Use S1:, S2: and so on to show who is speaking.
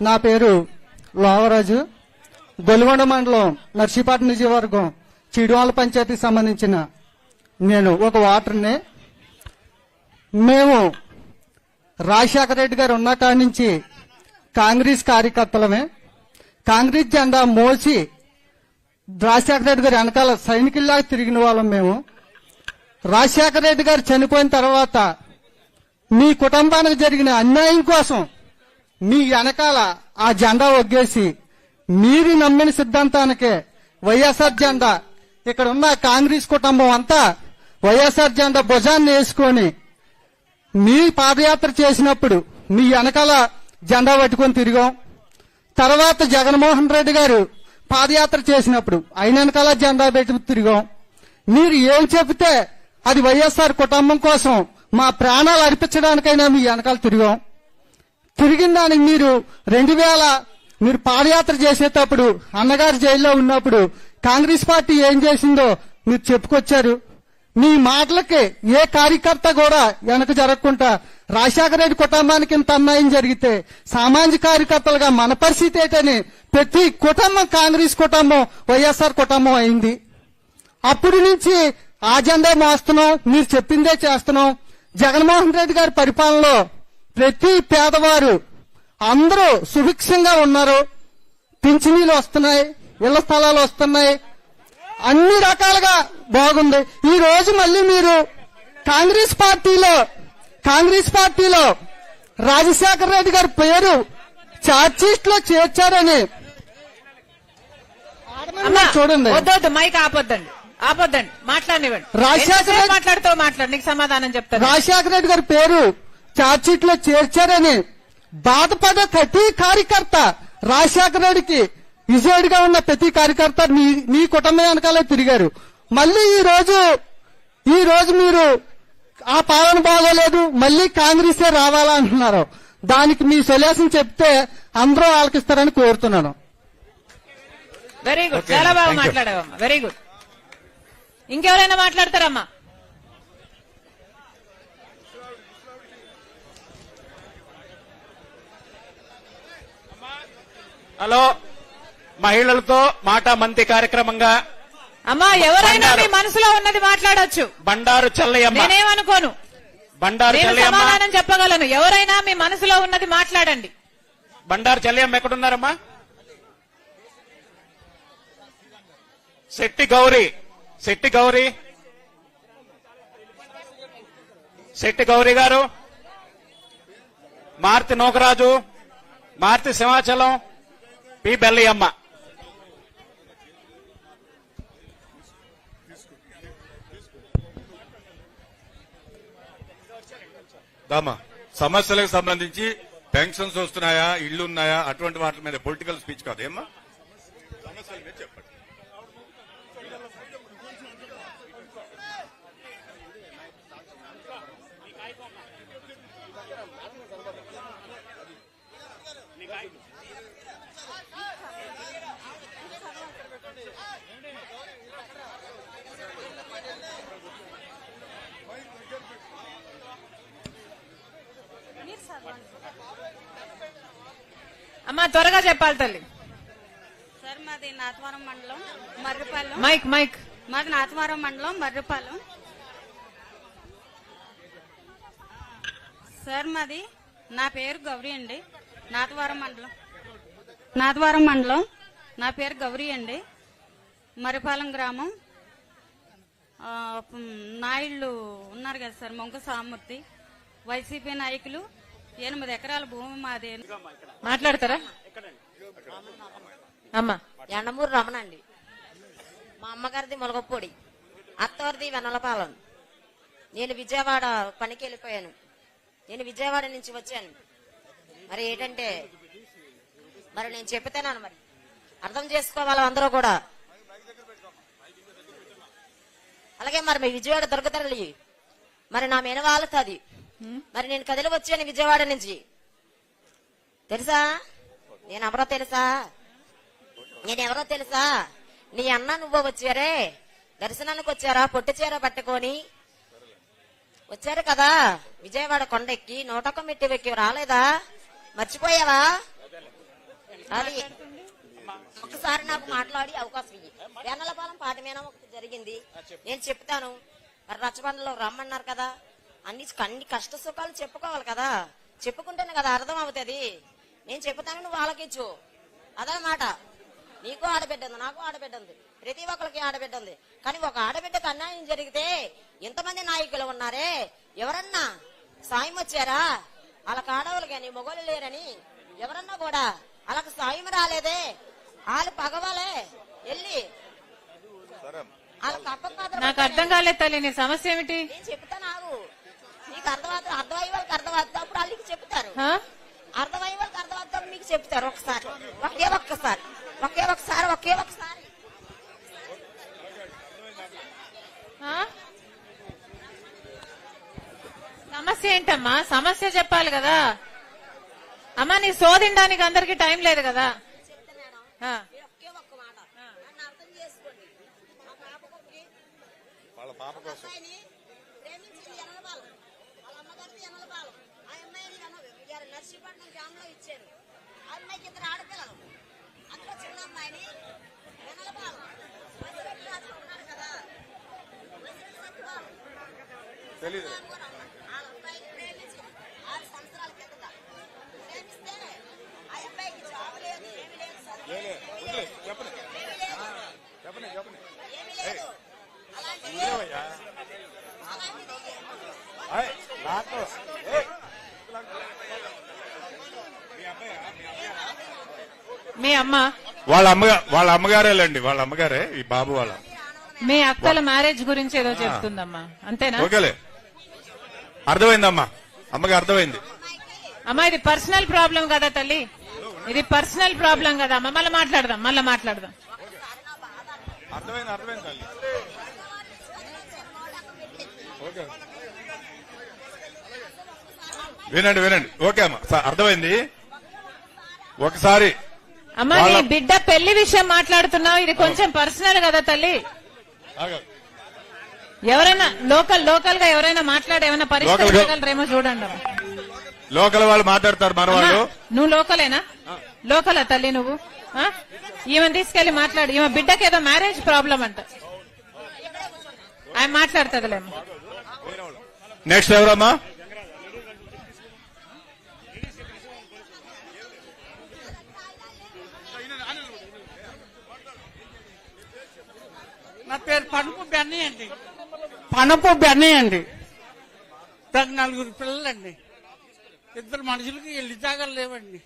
S1: నా పేరు లోవరాజు. గొలుగొండ మండలం నర్సీపట్నం నియోజకవర్గం చీడువాల పంచాయతీకి సంబంధించిన నేను ఒక ఓటర్ని. మేము రాజశేఖర రెడ్డి గారు ఉన్న కాడి నుంచి కాంగ్రెస్ కార్యకర్తలమే. కాంగ్రెస్ జెండా మోసి రాజశేఖర రెడ్డి గారు వెనకాల సైనికుల్లాగా తిరిగిన వాళ్ళం మేము. రాజశేఖర రెడ్డి గారు చనిపోయిన తర్వాత మీ కుటుంబానికి జరిగిన అన్యాయం కోసం మీ వెనకాల ఆ జెండా ఒగ్గేసి మీరు నమ్మిన సిద్ధాంతానికే వైఎస్ఆర్ జెండా, ఇక్కడ ఉన్న కాంగ్రెస్ కుటుంబం అంతా వైఎస్ఆర్ జెండా భుజాన్ని వేసుకొని మీ పాదయాత్ర చేసినప్పుడు మీ వెనకాల జెండా పట్టుకొని తిరిగాం. తర్వాత జగన్మోహన్ రెడ్డి గారు పాదయాత్ర చేసినప్పుడు ఆయన వెనకాల జెండా పెట్టి తిరిగాం. మీరు ఏం చెబితే అది వైఎస్ఆర్ కుటుంబం కోసం మా ప్రాణాలు అర్పించడానికైనా మీ వెనకాల తిరిగాం. తిరిగిన దానికి మీరు పాదయాత్ర చేసేటప్పుడు అన్నగారు జైల్లో ఉన్నప్పుడు కాంగ్రెస్ పార్టీ ఏం చేసిందో మీరు చెప్పుకొచ్చారు. మీ మాటలకి ఏ కార్యకర్త కూడా వెనక జరగకుండా రాజశేఖర రెడ్డి కుటుంబానికి ఇంత అన్యాయం జరిగితే సామాజిక కార్యకర్తలుగా మన పరిస్థితి ఏంటని ప్రతి కుటుంబం కాంగ్రెస్ కుటుంబం వైఎస్ఆర్ కుటుంబం అయింది. అప్పటి నుంచి ఆ జెండా మోస్తున్నాం, మీరు చెప్పిందే చేస్తున్నాం. జగన్మోహన్ రెడ్డి గారి పరిపాలనలో ప్రతి పేదవారు అందరూ సుభిక్షంగా ఉన్నారు. పింఛనీలు వస్తున్నాయి, ఇళ్ల స్థలాలు వస్తున్నాయి, అన్ని రకాలుగా బాగుంది. ఈ రోజు మళ్ళీ మీరు కాంగ్రెస్ పార్టీలో రాజశేఖర రెడ్డి గారి పేరు ఛార్జ్షీట్ లో చేర్చారని
S2: చూడండి. మైక్ ఆపొద్దండి, మాట్లాడినివ్వండి. మాట్లాడు, నీకు సమాధానం చెప్తాను.
S1: రాజశేఖర రెడ్డి గారి పేరు ఛార్జ్షీట్ లో చేర్చారని బాధపడే ప్రతి కార్యకర్త రాజశేఖర రెడ్డికి విజయుడిగా ఉన్న ప్రతి కార్యకర్త మీ కుటుంబం వెనకాలే తిరిగారు. మళ్ళీ ఈ రోజు మీరు ఆ పాలన బాగోలేదు, మళ్ళీ కాంగ్రెసే రావాలా అంటున్నారు. దానికి మీ సొల్యూషన్ చెప్తే అందరూ ఆలకిస్తారని కోరుతున్నాను.
S2: వెరీ గుడ్, చాలా బాగా మాట్లాడావమ్మా, వెరీ గుడ్. ఇంకెవరైనా మాట్లాడతారమ్మా?
S3: హలో, మహిళలతో మాట మంతి కార్యక్రమంగా
S2: అమ్మా ఎవరైనా మీ మనసులో ఉన్నది మాట్లాడొచ్చు.
S3: బండారు చెల్లయ్యమ్మ,
S2: నేనేమనుకోను,
S3: బండారు చెల్లయ్యమ్మ
S2: సమాధానం చెప్పగలను. ఎవరైనా మీ మనసులో ఉన్నది మాట్లాడండి.
S3: బండారు చెల్లయ్యమ్మ ఎక్కడున్నారమ్మా? శెట్టి గౌరీ గారు, మార్తి నూకరాజు, మార్తి సింహాచలం, పి బెల్లయ్యమ్మ.
S4: దామా సమస్యలకు సంబంధించి పెన్షన్స్ వస్తున్నాయా, ఇళ్లు ఉన్నాయా, అటువంటి వాటి మీద పొలిటికల్ స్పీచ్ కాదు ఏమ్మా, సమస్యల మీద చెప్పండి.
S2: అమ్మా త్వరగా చెప్పాలి తల్లి.
S5: సార్ మాది నాతవరం మండలం మర్రిపాలెం.
S2: మైక్
S5: మాది నాతవరం మండలం మర్రిపాలెం. సార్ మాది నా పేరు గౌరీ అండి. నాతవరం మండలం నా పేరు గౌరీ అండి. మర్రిపాలెం గ్రామం. నాయుళ్ళు ఉన్నారు కదా సార్, మొంక సామూర్తి, వైసీపీ నాయకులు. 8 ఎకరాల భూమి మాది.
S2: మాట్లాడతారా అమ్మా?
S6: ఎండమూరు రమణ అండి. మా అమ్మగారిది ములగపొడి, అత్తవారిది వెనలపాలెం. నేను విజయవాడ పనికి వెళ్ళిపోయాను. నేను విజయవాడ నుంచి వచ్చాను. మరి ఏంటంటే మరి నేను చెప్తాను, మరి అర్థం చేసుకోవాలి అందరూ కూడా. అలాగే మరి మీ విజయవాడ దొరకతరలి మరి నా మెనవాళ్ళది. మరి నేను కదిలి వచ్చాను విజయవాడ నుంచి. తెలుసా నేనెవరో తెలుసా? నీ అన్న నువ్వు వచ్చారే, దర్శనానికి వచ్చారా, పొట్టి చీర పట్టుకొని వచ్చారు కదా విజయవాడ కొండెక్కి. 101 మెట్టు ఎక్కి రాలేదా? మర్చిపోయావా? అది ఒకసారి నాకు మాట్లాడి అవకాశం ఇయ్యి. వెన్నలపాలెం పాటమేనా ఒకటి జరిగింది, నేను చెప్తాను. మరి రచ్చబండలో రమ్మన్నారు కదా, అన్ని కష్ట సుఖాలు చెప్పుకోవాలి కదా, చెప్పుకుంటేనే కదా అర్థం అవుతుంది. నేను చెప్తాను, నువ్వు ఆలకించు. అదనమాట. నీకు ఆడబిడ్డ ఉంది, నాకు ఆడబిడ్డ ఉంది, ప్రతి ఒక్కరికి ఆడబిడ్డ ఉంది. కానీ ఒక ఆడబిడ్డకు అన్యాయం జరిగితే ఎంతమంది నాయకులు ఉన్నారే, ఎవరన్నా సాయం వచ్చారా? వాళ్ళకి ఆడవాళ్ళు కానీ మొగోళ్ళు లేరని ఎవరన్నా కూడా వాళ్ళకి సాయం రాలేదే. వాళ్ళు పగవాలే వెళ్ళి వాళ్ళకి అప్పపాత్ర.
S2: నాకు అర్థం కాలేదు తల్లి, నీ సమస్య ఏమిటి?
S6: నేను చెప్తా, నాకు నీకు అర్థమవుతుంది, అర్థమయ్యే వాళ్ళకి అర్థమవుతుంది, అప్పుడు వాళ్ళకి చెప్తారు.
S2: ఆ?
S6: అర్థమయ్యే వాళ్ళకి అర్థమవుతుంది, మీకు చెప్తారు. ఒకసారి ఒకే ఒక్కసారి.
S2: ఆ? సమస్య ఏంటమ్మా? సమస్య చెప్పాలి కదా అమ్మా. నీ శోధించడానికి అందరికి టైం లేదు కదా. ఆ.
S6: ఒకే ఒక్క మాట నన్ను అర్థం చేసుకోండి. మా పాపకి
S4: వాళ్ళ పాప కోసం
S6: అమ్మాయిని ప్రేమించింది ఎనలపాలెం, వాళ్ళ అమ్మగారిది ఎనలపాలెం. ఆ అమ్మాయిని నర్సీపట్నం గ్రామంలో ఇచ్చారు. ఆ అమ్మాయికి 2 ఆడపిల్లలు. అందులో చిన్న అమ్మాయిని ఎనలపాలెం వసిరెడ్డి రాజు ఉన్నారు కదా, వసిరెడ్డి సత్యబాబు
S4: తెలీదు.
S6: వాళ్ళ అబ్బాయిని ప్రేమించి 6 సంవత్సరాల కిందట ప్రేమిస్తే ఆ అబ్బాయికి జాబ్ లేదు, ఏమీ లేదు, చదువు లేదు, ఏమీ లేదు. అలాంటిది
S2: మీ అమ్మ,
S4: వాళ్ళ అమ్మగారేలండి, వాళ్ళ అమ్మగారే ఈ బాబు వాళ్ళ.
S2: మీ అక్కల మ్యారేజ్ గురించి ఏదో చెప్తుందమ్మా, అంతేనా?
S4: ఓకేలే, అర్థమైందమ్మా, అమ్మకి అర్థమైంది.
S2: అమ్మా ఇది పర్సనల్ ప్రాబ్లం కదా తల్లి, ఇది పర్సనల్ ప్రాబ్లం కదా అమ్మా. మళ్ళీ మాట్లాడదాం.
S4: అర్థమైంది తల్లి. ఓకే, వినండి. ఓకే అమ్మా, అర్థమైంది. ఒకసారి
S2: అమ్మా నీ బిడ్డ పెళ్లి విషయం మాట్లాడుతున్నావు, ఇది కొంచెం పర్సనల్ కదా తల్లి. ఎవరైనా లోకల్ గా ఎవరైనా మాట్లాడి ఏమైనా పరిష్కరించగలరేమో చూడండి.
S4: లోకల్ వాళ్ళు మాట్లాడతారు, మన వాళ్ళు.
S2: నువ్వు లోకలేనా? లోకలా తల్లి నువ్వు? ఈమెను తీసుకెళ్లి మాట్లాడు. ఈమె బిడ్డకి ఏదో మ్యారేజ్ ప్రాబ్లం అంట, ఆయన మాట్లాడుతుందిలేమో.
S4: నెక్స్ట్ ఎవరమ్మా?
S7: నా పేరు పనుపు బెన్నయ్య అండి. నాకు 4 పిల్లలండి. 2 మనుషులకి ఇల్లు జాగాలు లేవండి.